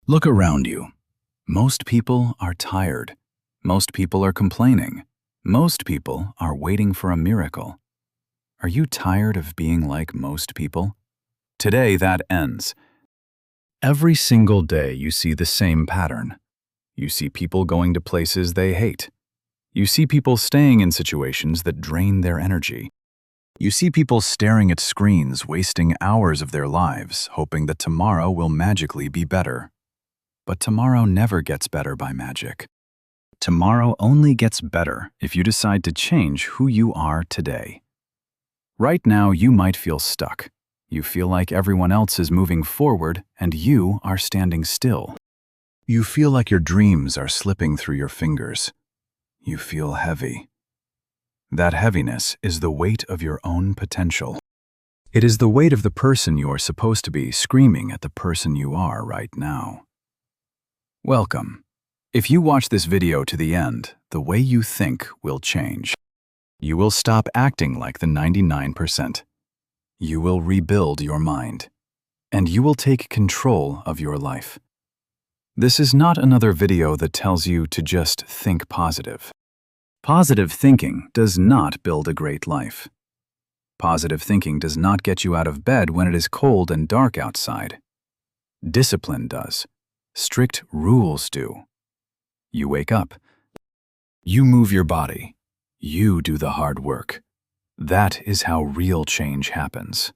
Look around you. Most people are tired. Most people are complaining. Most people are waiting for a miracle. Are you tired of being like most people? Today that ends. Every single day you see the same pattern. You see people going to places they hate. You see people staying in situations that drain their energy. You see people staring at screens, wasting hours of their lives, hoping that tomorrow will magically be better. But tomorrow never gets better by magic. Tomorrow only gets better if you decide to change who you are today. Right now, you might feel stuck. You feel like everyone else is moving forward and you are standing still. You feel like your dreams are slipping through your fingers. You feel heavy. That heaviness is the weight of your own potential. It is the weight of the person you are supposed to be screaming at the person you are right now. Welcome. If you watch this video to the end, the way you think will change. You will stop acting like the 99%. You will rebuild your mind. And you will take control of your life. This is not another video that tells you to just think positive. Positive thinking does not build a great life. Positive thinking does not get you out of bed when it is cold and dark outside. Discipline does. Strict rules do. You wake up. You move your body. You do the hard work. That is how real change happens.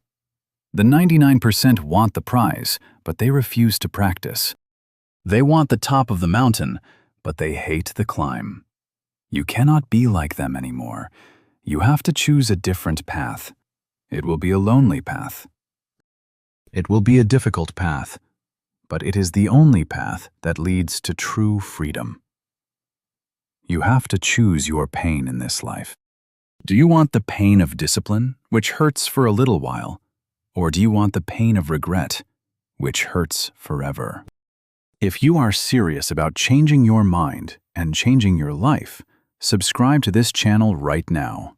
The 99% want the prize, but they refuse to practice. They want the top of the mountain, but they hate the climb. You cannot be like them anymore. You have to choose a different path. It will be a lonely path. It will be a difficult path, but it is the only path that leads to true freedom. You have to choose your pain in this life. Do you want the pain of discipline, which hurts for a little while, or do you want the pain of regret, which hurts forever? If you are serious about changing your mind and changing your life, subscribe to this channel right now.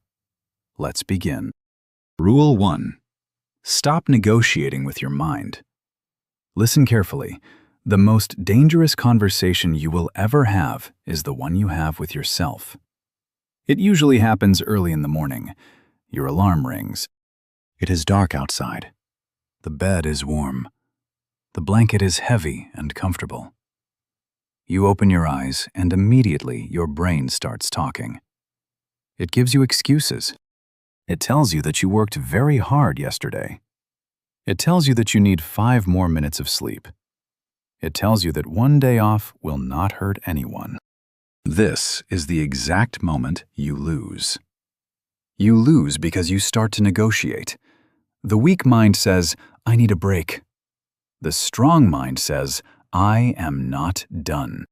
Let's begin. Rule 1. Stop negotiating with your mind. Listen carefully. The most dangerous conversation you will ever have is the one you have with yourself. It usually happens early in the morning. Your alarm rings. It is dark outside. The bed is warm. The blanket is heavy and comfortable. You open your eyes and immediately your brain starts talking. It gives you excuses. It tells you that you worked very hard yesterday. It tells you that you need 5 more minutes of sleep. It tells you that one day off will not hurt anyone. This is the exact moment you lose. You lose because you start to negotiate. The weak mind says, "I need a break." The strong mind says, "I am not done."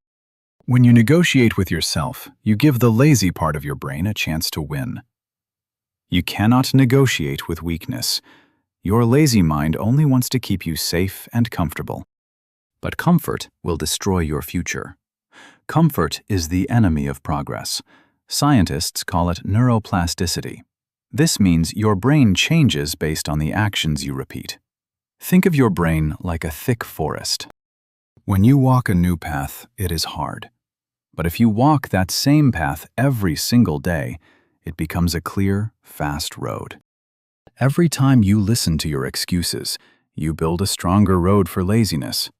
When you negotiate with yourself, you give the lazy part of your brain a chance to win. You cannot negotiate with weakness. Your lazy mind only wants to keep you safe and comfortable. But comfort will destroy your future. Comfort is the enemy of progress. Scientists call it neuroplasticity. This means your brain changes based on the actions you repeat. Think of your brain like a thick forest. When you walk a new path, it is hard. But if you walk that same path every single day, it becomes a clear, fast road. Every time you listen to your excuses, you build a stronger road for laziness.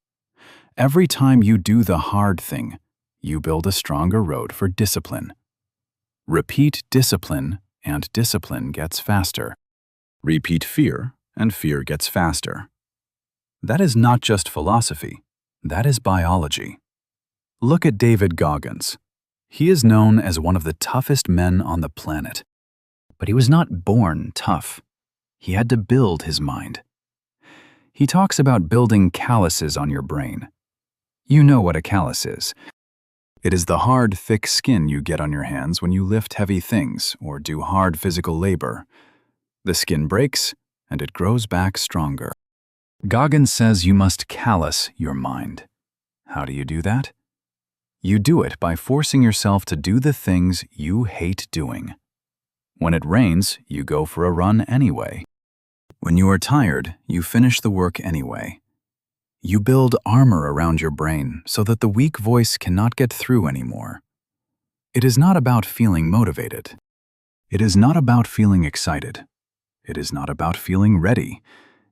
Every time you do the hard thing, you build a stronger road for discipline. Repeat discipline, and discipline gets faster. Repeat fear, and fear gets faster. That is not just philosophy, that is biology. Look at David Goggins. He is known as one of the toughest men on the planet. But he was not born tough. He had to build his mind. He talks about building calluses on your brain. You know what a callus is. It is the hard, thick skin you get on your hands when you lift heavy things or do hard physical labor. The skin breaks, and it grows back stronger. Goggins says you must callus your mind. How do you do that? You do it by forcing yourself to do the things you hate doing. When it rains, you go for a run anyway. When you are tired, you finish the work anyway. You build armor around your brain so that the weak voice cannot get through anymore. It is not about feeling motivated. It is not about feeling excited. It is not about feeling ready.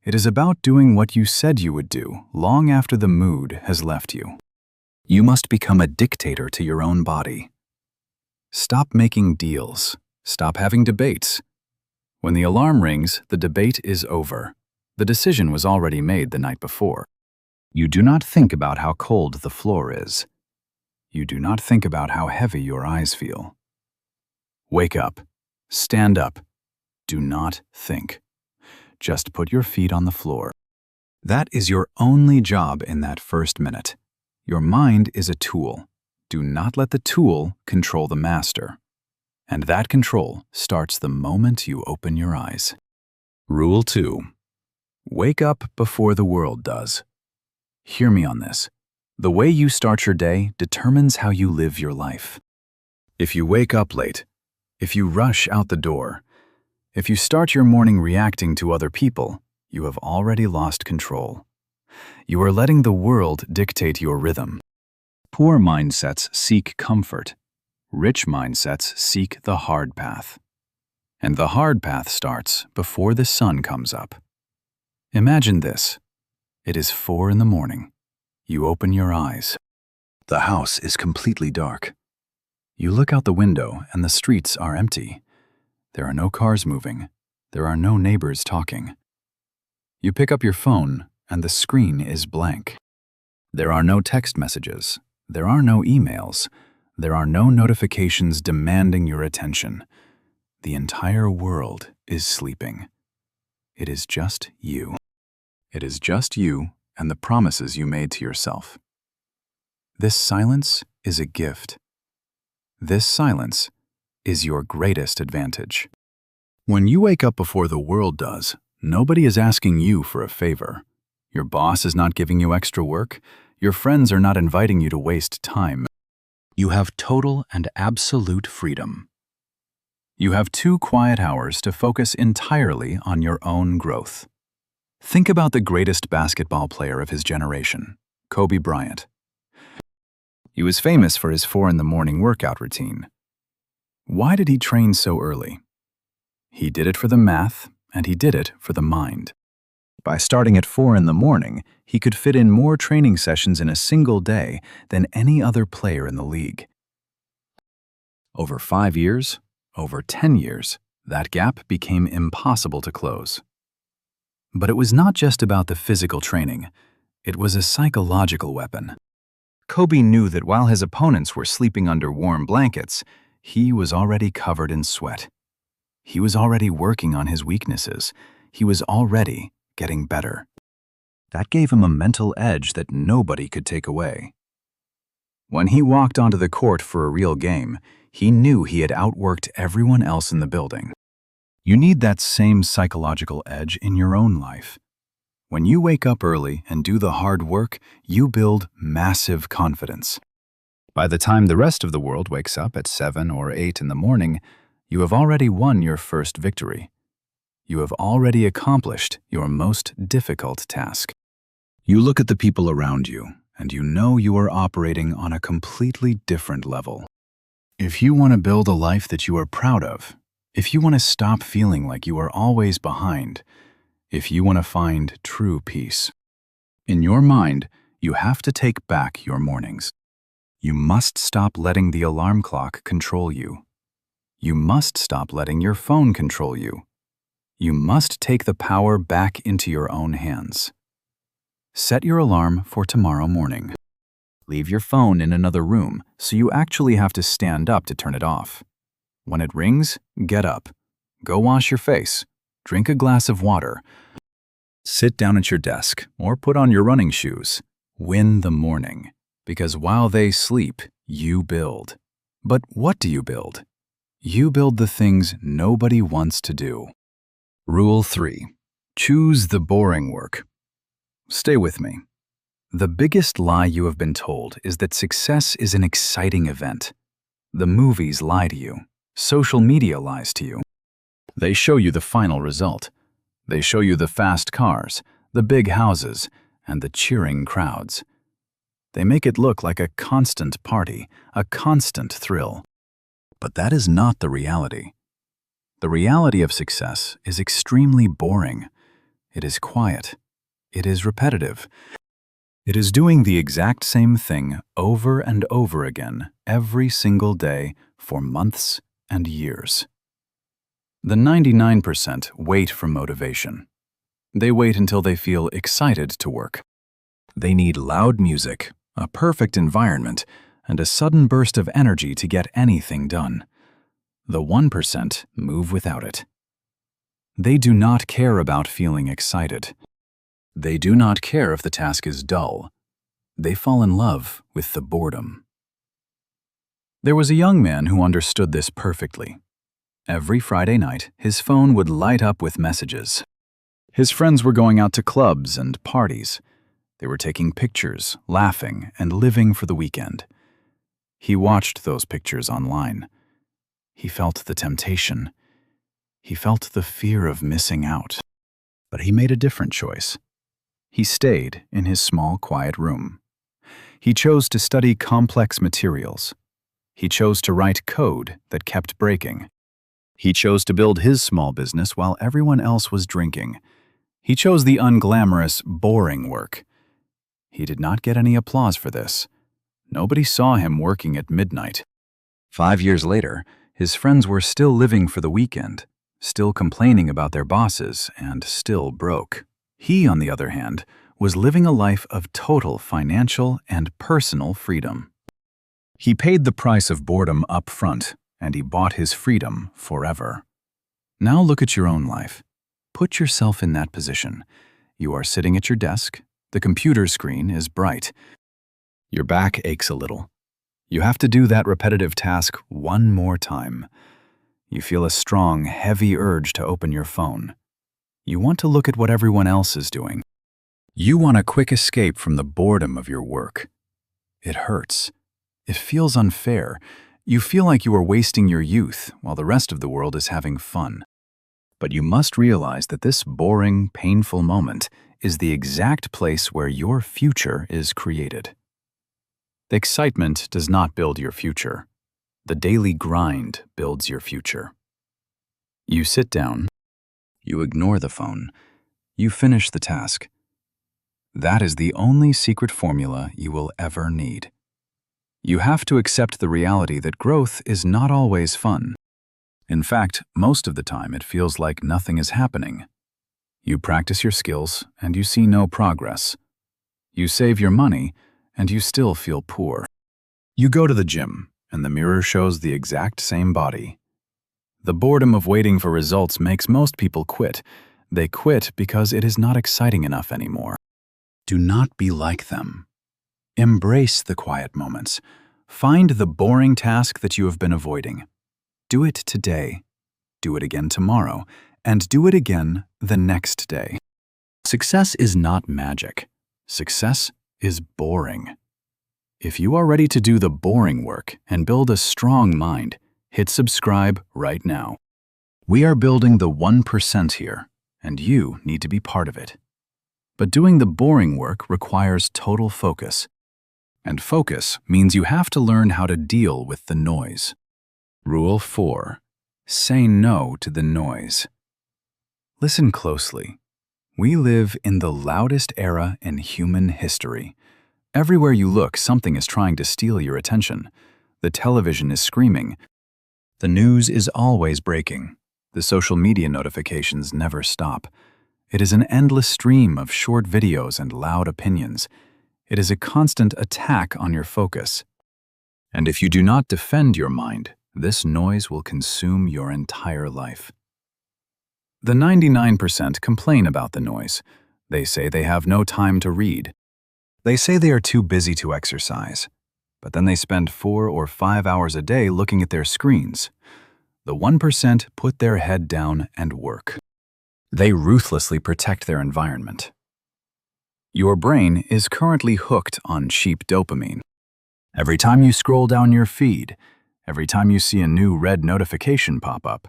It is about doing what you said you would do long after the mood has left you. You must become a dictator to your own body. Stop making deals. Stop having debates. When the alarm rings, the debate is over. The decision was already made the night before. You do not think about how cold the floor is. You do not think about how heavy your eyes feel. Wake up. Stand up. Do not think. Just put your feet on the floor. That is your only job in that first minute. Your mind is a tool. Do not let the tool control the master. And that control starts the moment you open your eyes. Rule 2. Wake up before the world does. Hear me on this. The way you start your day determines how you live your life. If you wake up late, if you rush out the door, if you start your morning reacting to other people, you have already lost control. You are letting the world dictate your rhythm. Poor mindsets seek comfort. Rich mindsets seek the hard path. And the hard path starts before the sun comes up. Imagine this. It is 4 in the morning. You open your eyes. The house is completely dark. You look out the window and the streets are empty. There are no cars moving. There are no neighbors talking. You pick up your phone and the screen is blank. There are no text messages. There are no emails. There are no notifications demanding your attention. The entire world is sleeping. It is just you. It is just you and the promises you made to yourself. This silence is a gift. This silence is your greatest advantage. When you wake up before the world does, nobody is asking you for a favor. Your boss is not giving you extra work. Your friends are not inviting you to waste time. You have total and absolute freedom. You have 2 quiet hours to focus entirely on your own growth. Think about the greatest basketball player of his generation, Kobe Bryant. He was famous for his 4 in the morning workout routine. Why did he train so early? He did it for the math, and he did it for the mind. By starting at 4 in the morning, he could fit in more training sessions in a single day than any other player in the league. Over 5 years, over 10 years, that gap became impossible to close. But it was not just about the physical training. It was a psychological weapon. Kobe knew that while his opponents were sleeping under warm blankets, he was already covered in sweat. He was already working on his weaknesses. He was already getting better. That gave him a mental edge that nobody could take away. When he walked onto the court for a real game, he knew he had outworked everyone else in the building. You need that same psychological edge in your own life. When you wake up early and do the hard work, you build massive confidence. By the time the rest of the world wakes up at 7 or 8 in the morning, you have already won your first victory. You have already accomplished your most difficult task. You look at the people around you, and you know you are operating on a completely different level. If you want to build a life that you are proud of, if you want to stop feeling like you are always behind, if you want to find true peace, in your mind, you have to take back your mornings. You must stop letting the alarm clock control you. You must stop letting your phone control you. You must take the power back into your own hands. Set your alarm for tomorrow morning. Leave your phone in another room so you actually have to stand up to turn it off. When it rings, get up. Go wash your face. Drink a glass of water. Sit down at your desk or put on your running shoes. Win the morning, because while they sleep, you build. But what do you build? You build the things nobody wants to do. Rule 3. Choose the boring work. Stay with me. The biggest lie you have been told is that success is an exciting event. The movies lie to you. Social media lies to you. They show you the final result. They show you the fast cars, the big houses, and the cheering crowds. They make it look like a constant party, a constant thrill. But that is not the reality. The reality of success is extremely boring. It is quiet. It is repetitive. It is doing the exact same thing over and over again every single day for months and years. The 99% wait for motivation. They wait until they feel excited to work. They need loud music, a perfect environment, and a sudden burst of energy to get anything done. The 1% move without it. They do not care about feeling excited. They do not care if the task is dull. They fall in love with the boredom. There was a young man who understood this perfectly. Every Friday night, his phone would light up with messages. His friends were going out to clubs and parties. They were taking pictures, laughing, and living for the weekend. He watched those pictures online. He felt the temptation. He felt the fear of missing out. But he made a different choice. He stayed in his small, quiet room. He chose to study complex materials. He chose to write code that kept breaking. He chose to build his small business while everyone else was drinking. He chose the unglamorous, boring work. He did not get any applause for this. Nobody saw him working at midnight. 5 years later, his friends were still living for the weekend, still complaining about their bosses, and still broke. He, on the other hand, was living a life of total financial and personal freedom. He paid the price of boredom up front, and he bought his freedom forever. Now look at your own life. Put yourself in that position. You are sitting at your desk. The computer screen is bright. Your back aches a little. You have to do that repetitive task one more time. You feel a strong, heavy urge to open your phone. You want to look at what everyone else is doing. You want a quick escape from the boredom of your work. It hurts. It feels unfair. You feel like you are wasting your youth while the rest of the world is having fun. But you must realize that this boring, painful moment is the exact place where your future is created. The excitement does not build your future. The daily grind builds your future. You sit down. You ignore the phone. You finish the task. That is the only secret formula you will ever need. You have to accept the reality that growth is not always fun. In fact, most of the time it feels like nothing is happening. You practice your skills and you see no progress. You save your money and you still feel poor. You go to the gym and the mirror shows the exact same body. The boredom of waiting for results makes most people quit. They quit because it is not exciting enough anymore. Do not be like them. Embrace the quiet moments. Find the boring task that you have been avoiding. Do it today. Do it again tomorrow. And do it again the next day. Success is not magic. Success is boring. If you are ready to do the boring work and build a strong mind, hit subscribe right now. We are building the 1% here, and you need to be part of it. But doing the boring work requires total focus. And focus means you have to learn how to deal with the noise. Rule 4. Say no to the noise. Listen closely. We live in the loudest era in human history. Everywhere you look, something is trying to steal your attention. The television is screaming. The news is always breaking. The social media notifications never stop. It is an endless stream of short videos and loud opinions. It is a constant attack on your focus. And if you do not defend your mind, this noise will consume your entire life. The 99% complain about the noise. They say they have no time to read. They say they are too busy to exercise. But then they spend 4 or 5 hours a day looking at their screens. The 1% put their head down and work. They ruthlessly protect their environment. Your brain is currently hooked on cheap dopamine. Every time you scroll down your feed, every time you see a new red notification pop up,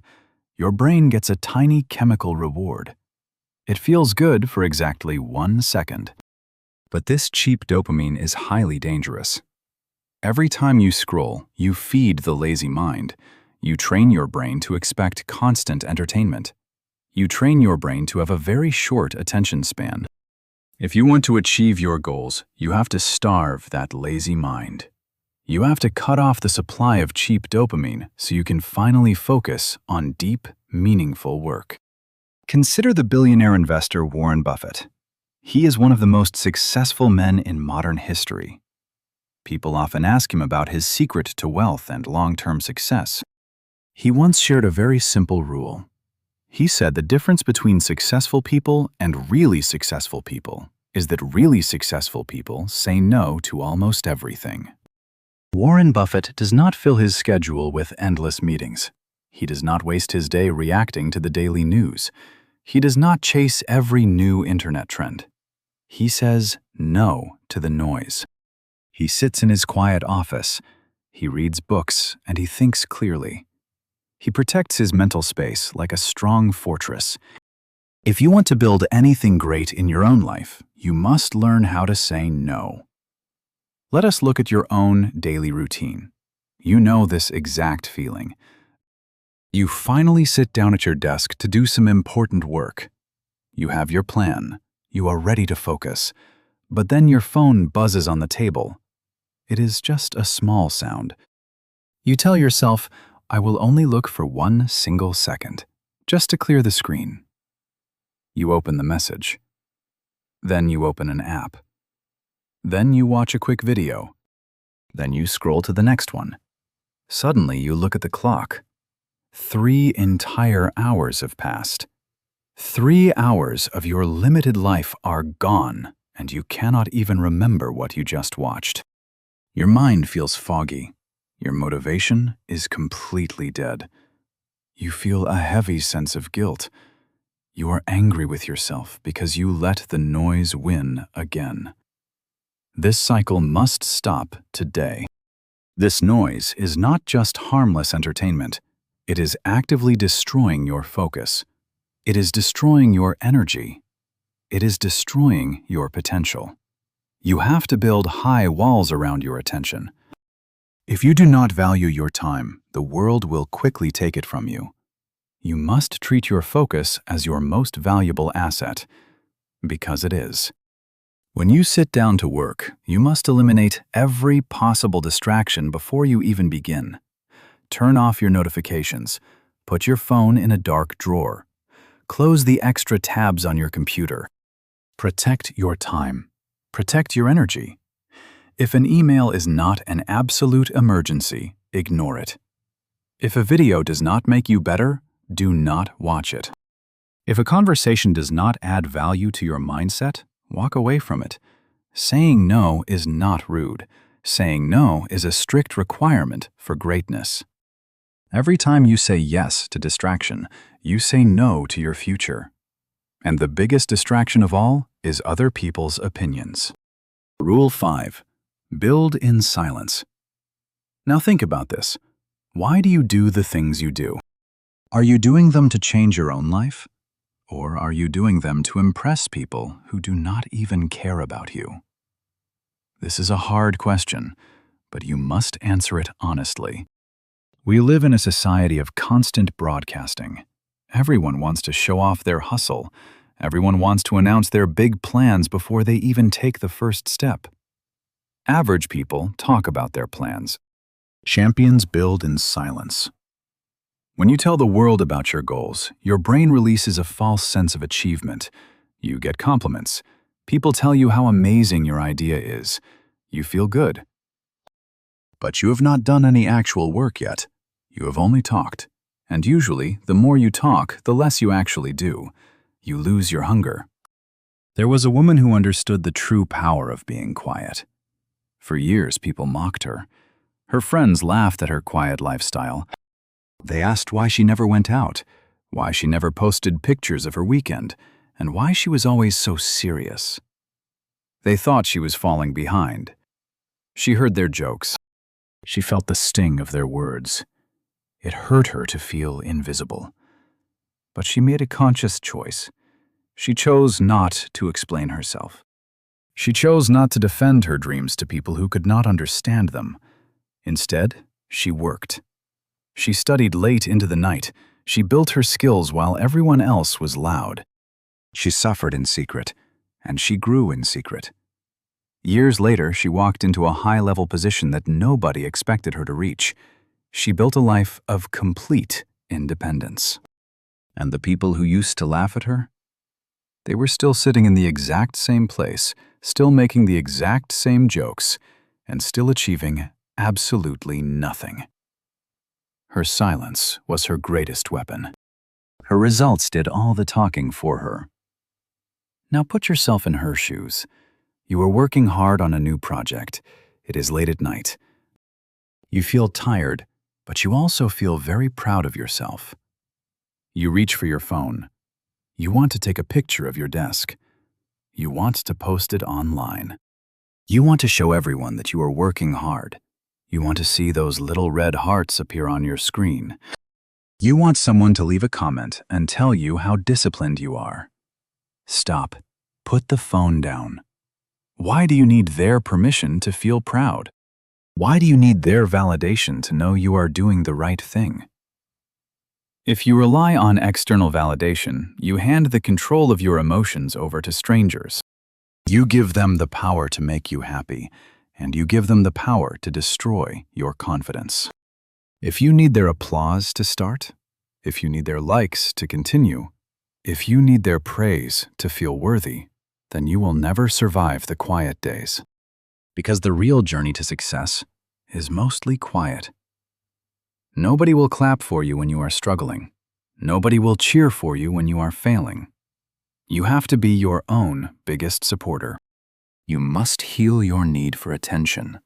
your brain gets a tiny chemical reward. It feels good for exactly 1 second. But this cheap dopamine is highly dangerous. Every time you scroll, you feed the lazy mind. You train your brain to expect constant entertainment. You train your brain to have a very short attention span. If you want to achieve your goals, you have to starve that lazy mind. You have to cut off the supply of cheap dopamine so you can finally focus on deep, meaningful work. Consider the billionaire investor Warren Buffett. He is one of the most successful men in modern history. People often ask him about his secret to wealth and long-term success. He once shared a very simple rule. He said the difference between successful people and really successful people is that really successful people say no to almost everything. Warren Buffett does not fill his schedule with endless meetings. He does not waste his day reacting to the daily news. He does not chase every new internet trend. He says no to the noise. He sits in his quiet office. He reads books and he thinks clearly. He protects his mental space like a strong fortress. If you want to build anything great in your own life, you must learn how to say no. Let us look at your own daily routine. You know this exact feeling. You finally sit down at your desk to do some important work. You have your plan. You are ready to focus. But then your phone buzzes on the table. It is just a small sound. You tell yourself, I will only look for 1 single second, just to clear the screen. You open the message. Then you open an app. Then you watch a quick video. Then you scroll to the next one. Suddenly you look at the clock. 3 entire hours have passed. 3 hours of your limited life are gone, and you cannot even remember what you just watched. Your mind feels foggy. Your motivation is completely dead. You feel a heavy sense of guilt. You are angry with yourself because you let the noise win again. This cycle must stop today. This noise is not just harmless entertainment. It is actively destroying your focus. It is destroying your energy. It is destroying your potential. You have to build high walls around your attention. If you do not value your time, the world will quickly take it from you. You must treat your focus as your most valuable asset, because it is. When you sit down to work, you must eliminate every possible distraction before you even begin. Turn off your notifications. Put your phone in a dark drawer. Close the extra tabs on your computer. Protect your time. Protect your energy. If an email is not an absolute emergency, ignore it. If a video does not make you better, do not watch it. If a conversation does not add value to your mindset, walk away from it. Saying no is not rude. Saying no is a strict requirement for greatness. Every time you say yes to distraction, you say no to your future. And the biggest distraction of all is other people's opinions. Rule 5. Build in silence. Now think about this. Why do you do the things you do? Are you doing them to change your own life? Or are you doing them to impress people who do not even care about you? This is a hard question, but you must answer it honestly. We live in a society of constant broadcasting. Everyone wants to show off their hustle. Everyone wants to announce their big plans before they even take the first step. Average people talk about their plans. Champions build in silence. When you tell the world about your goals, your brain releases a false sense of achievement. You get compliments. People tell you how amazing your idea is. You feel good. But you have not done any actual work yet. You have only talked. And usually, the more you talk, the less you actually do. You lose your hunger. There was a woman who understood the true power of being quiet. For years, people mocked her. Her friends laughed at her quiet lifestyle. They asked why she never went out, why she never posted pictures of her weekend, and why she was always so serious. They thought she was falling behind. She heard their jokes. She felt the sting of their words. It hurt her to feel invisible. But she made a conscious choice. She chose not to explain herself. She chose not to defend her dreams to people who could not understand them. Instead, she worked. She studied late into the night. She built her skills while everyone else was loud. She suffered in secret, and she grew in secret. Years later, she walked into a high-level position that nobody expected her to reach. She built a life of complete independence. And the people who used to laugh at her? They were still sitting in the exact same place, still making the exact same jokes, and still achieving absolutely nothing. Her silence was her greatest weapon. Her results did all the talking for her. Now put yourself in her shoes. You are working hard on a new project. It is late at night. You feel tired, but you also feel very proud of yourself. You reach for your phone. You want to take a picture of your desk. You want to post it online. You want to show everyone that you are working hard. You want to see those little red hearts appear on your screen. You want someone to leave a comment and tell you how disciplined you are. Stop. Put the phone down. Why do you need their permission to feel proud? Why do you need their validation to know you are doing the right thing? If you rely on external validation, you hand the control of your emotions over to strangers. You give them the power to make you happy, and you give them the power to destroy your confidence. If you need their applause to start, if you need their likes to continue, if you need their praise to feel worthy, then you will never survive the quiet days. Because the real journey to success is mostly quiet. Nobody will clap for you when you are struggling. Nobody will cheer for you when you are failing. You have to be your own biggest supporter. You must heal your need for attention.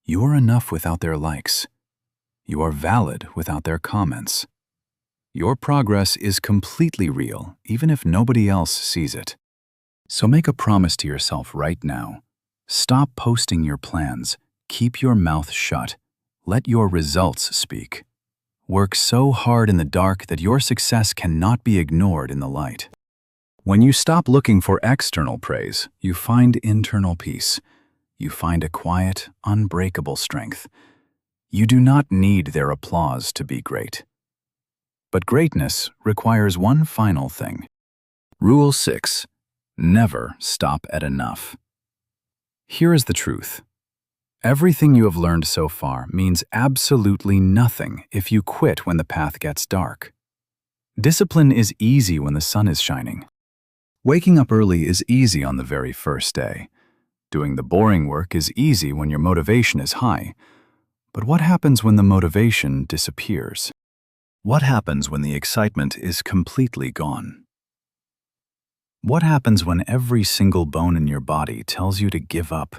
You are enough without their likes. You are valid without their comments. Your progress is completely real, even if nobody else sees it. So make a promise to yourself right now. Stop posting your plans. Keep your mouth shut. Let your results speak. Work so hard in the dark that your success cannot be ignored in the light. When you stop looking for external praise, you find internal peace. You find a quiet, unbreakable strength. You do not need their applause to be great. But greatness requires one final thing. Rule 6. Never stop at enough. Here is the truth. Everything you have learned so far means absolutely nothing if you quit when the path gets dark. Discipline is easy when the sun is shining. Waking up early is easy on the very first day. Doing the boring work is easy when your motivation is high. But what happens when the motivation disappears? What happens when the excitement is completely gone? What happens when every single bone in your body tells you to give up?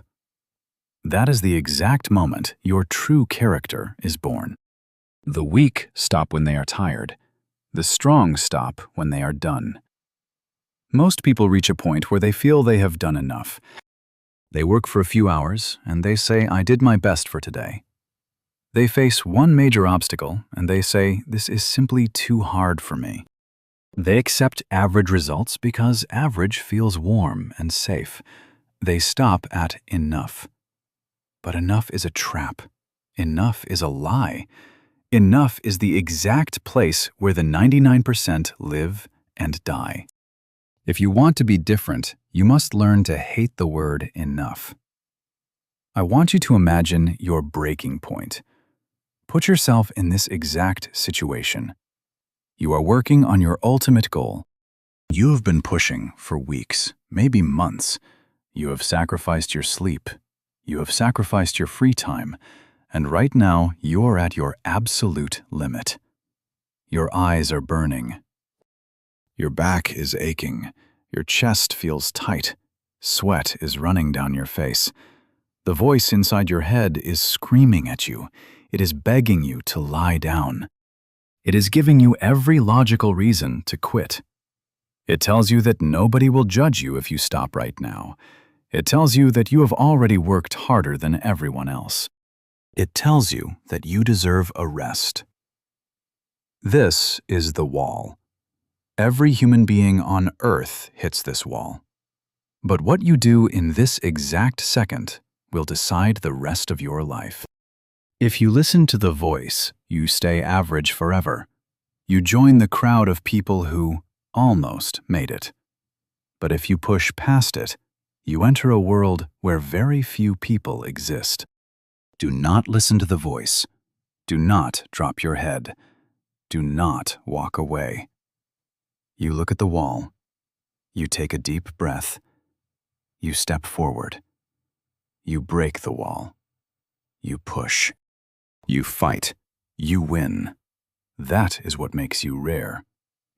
That is the exact moment your true character is born. The weak stop when they are tired. The strong stop when they are done. Most people reach a point where they feel they have done enough. They work for a few hours and they say, "I did my best for today." They face one major obstacle and they say, "This is simply too hard for me." They accept average results because average feels warm and safe. They stop at enough. But enough is a trap. Enough is a lie. Enough is the exact place where the 99% live and die. If you want to be different, you must learn to hate the word enough. I want you to imagine your breaking point. Put yourself in this exact situation. You are working on your ultimate goal. You have been pushing for weeks, maybe months. You have sacrificed your sleep. You have sacrificed your free time. And right now, you're at your absolute limit. Your eyes are burning. Your back is aching. Your chest feels tight. Sweat is running down your face. The voice inside your head is screaming at you. It is begging you to lie down. It is giving you every logical reason to quit. It tells you that nobody will judge you if you stop right now. It tells you that you have already worked harder than everyone else. It tells you that you deserve a rest. This is the wall. Every human being on Earth hits this wall. But what you do in this exact second will decide the rest of your life. If you listen to the voice, you stay average forever. You join the crowd of people who almost made it. But if you push past it, you enter a world where very few people exist. Do not listen to the voice. Do not drop your head. Do not walk away. You look at the wall. You take a deep breath. You step forward. You break the wall. You push. You fight. You win. That is what makes you rare.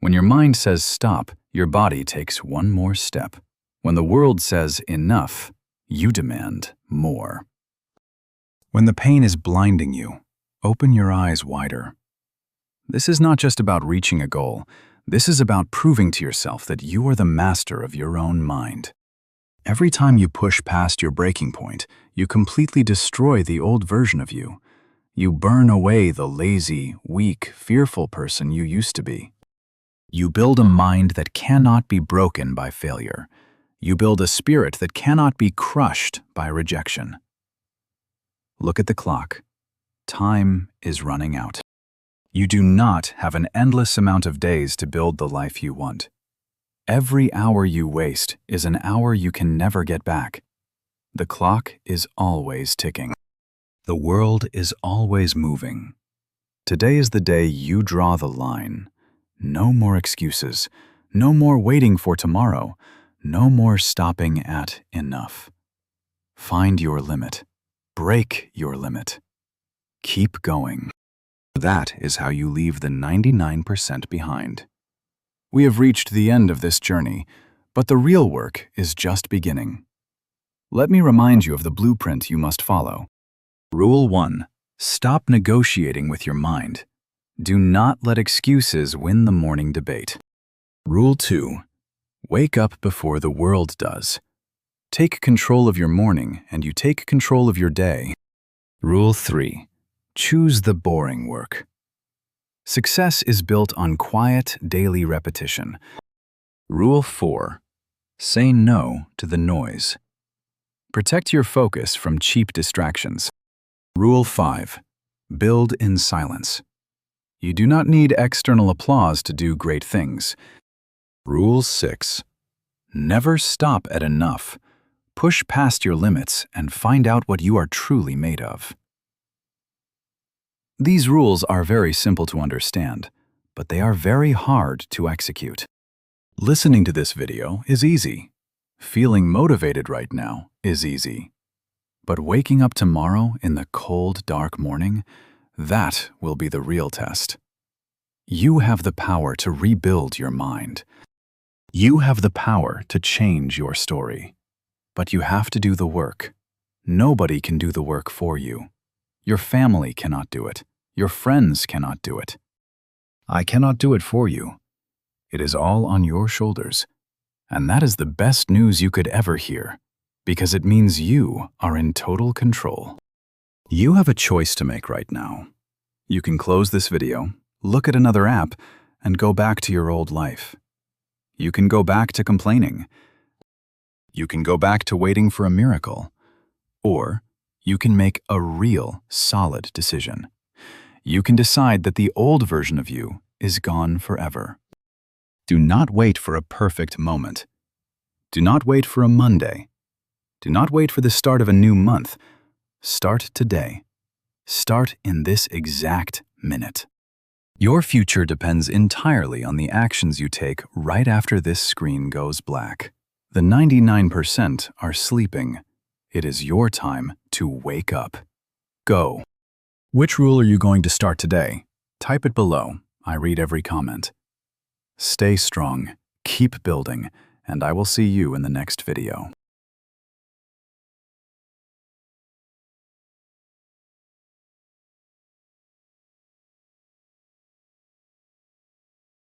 When your mind says stop, your body takes one more step. When the world says enough, you demand more. When the pain is blinding you, open your eyes wider. This is not just about reaching a goal. This is about proving to yourself that you are the master of your own mind. Every time you push past your breaking point, you completely destroy the old version of you. You burn away the lazy, weak, fearful person you used to be. You build a mind that cannot be broken by failure. You build a spirit that cannot be crushed by rejection. Look at the clock. Time is running out. You do not have an endless amount of days to build the life you want. Every hour you waste is an hour you can never get back. The clock is always ticking. The world is always moving. Today is the day you draw the line. No more excuses. No more waiting for tomorrow. No more stopping at enough. Find your limit. Break your limit. Keep going. That is how you leave the 99% behind. We have reached the end of this journey, but the real work is just beginning. Let me remind you of the blueprint you must follow. Rule 1. Stop negotiating with your mind. Do not let excuses win the morning debate. Rule 2. Wake up before the world does. Take control of your morning and you take control of your day. Rule 3. Choose the boring work. Success is built on quiet, daily repetition. Rule 4. Say no to the noise. Protect your focus from cheap distractions. Rule 5. Build in silence. You do not need external applause to do great things. Rule 6. Never stop at enough. Push past your limits and find out what you are truly made of. These rules are very simple to understand, but they are very hard to execute. Listening to this video is easy. Feeling motivated right now is easy. But waking up tomorrow in the cold, dark morning, that will be the real test. You have the power to rebuild your mind. You have the power to change your story. But you have to do the work. Nobody can do the work for you. Your family cannot do it. Your friends cannot do it. I cannot do it for you. It is all on your shoulders. And that is the best news you could ever hear, because it means you are in total control. You have a choice to make right now. You can close this video, look at another app, and go back to your old life. You can go back to complaining. You can go back to waiting for a miracle. Or you can make a real, solid decision. You can decide that the old version of you is gone forever. Do not wait for a perfect moment. Do not wait for a Monday. Do not wait for the start of a new month. Start today. Start in this exact minute. Your future depends entirely on the actions you take right after this screen goes black. The 99% are sleeping. It is your time to wake up. Go. Which rule are you going to start today? Type it below. I read every comment. Stay strong, keep building, and I will see you in the next video.